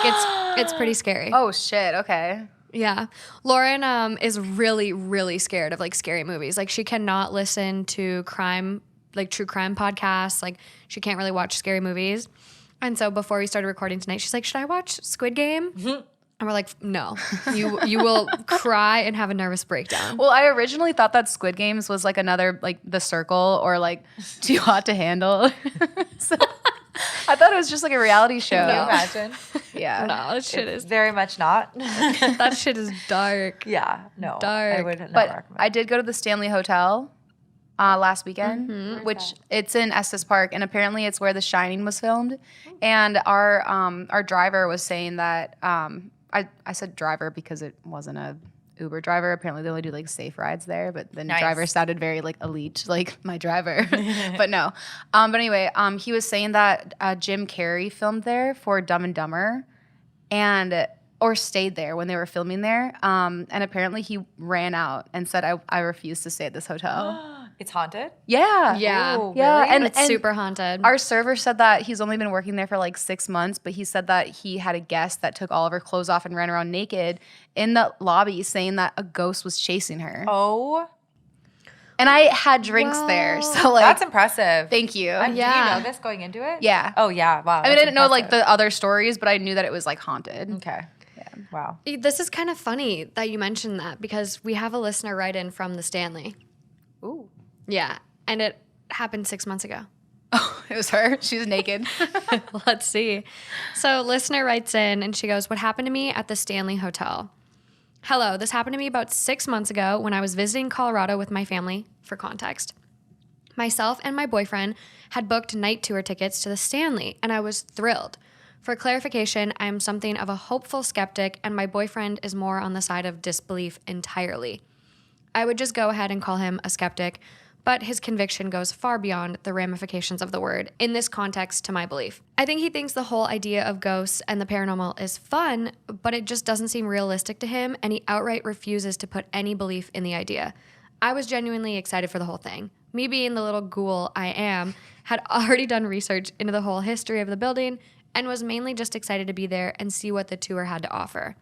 Like it's pretty scary. Oh shit. Okay. Yeah. Lauren is really, really scared of like scary movies. Like she cannot listen to crime, like true crime podcasts. Like she can't really watch scary movies. And so before we started recording tonight, she's like, should I watch Squid Game? And we're like, no, you will cry and have a nervous breakdown. Well, I originally thought that Squid Games was like another like The Circle or like Too Hot to Handle. So I thought it was just like a reality show. Can you imagine? Yeah. No, that shit It's is very much not. that shit is dark. Yeah, no. Dark. I would not But recommend. I did go to the Stanley Hotel last weekend, which it's in Estes Park, and apparently it's where The Shining was filmed. And our driver was saying that I said driver because it wasn't a Uber driver. Apparently they only do like safe rides there, but the Nice. driver sounded very like elite, like my driver. But no. But anyway, he was saying that Jim Carrey filmed there for Dumb and Dumber, or stayed there when they were filming there. And apparently he ran out and said, I refuse to stay at this hotel. It's haunted? Yeah. Ooh, Yeah, really? and It's super haunted. Our server said that he's only been working there for like 6 months, but he said that he had a guest that took all of her clothes off and ran around naked in the lobby saying that a ghost was chasing her. Oh, And I had drinks there, so like that's impressive. thank you. Do you Yeah. know this going into it? Yeah. Oh, yeah. Wow. I mean, I didn't know like the other stories, but I knew that it was like haunted. Okay. Yeah. Wow. This is kind of funny that you mentioned that because we have a listener write in from the Stanley. Ooh. Yeah. And it happened 6 months ago. Oh, it was her. She was naked. Let's see. So listener writes in and she goes, what happened to me at the Stanley Hotel? Hello, this happened to me about 6 months ago when I was visiting Colorado with my family, for context. Myself and my boyfriend had booked night tour tickets to the Stanley, and I was thrilled. For clarification, I am something of a hopeful skeptic, and my boyfriend is more on the side of disbelief entirely. I would just go ahead and call him a skeptic, but his conviction goes far beyond the ramifications of the word in this context to my belief. I think he thinks the whole idea of ghosts and the paranormal is fun, but it just doesn't seem realistic to him, and he outright refuses to put any belief in the idea. I was genuinely excited for the whole thing. Me being the little ghoul I am, had already done research into the whole history of the building and was mainly just excited to be there and see what the tour had to offer.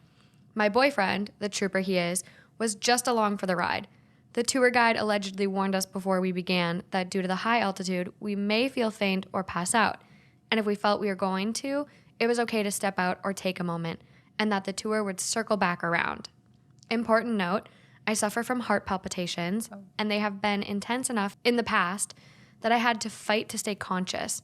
My boyfriend, the trooper he is, was just along for the ride. The tour guide allegedly warned us before we began that due to the high altitude, we may feel faint or pass out. And if we felt we were going to, it was okay to step out or take a moment, and that the tour would circle back around. Important note, I suffer from heart palpitations, and they have been intense enough in the past that I had to fight to stay conscious.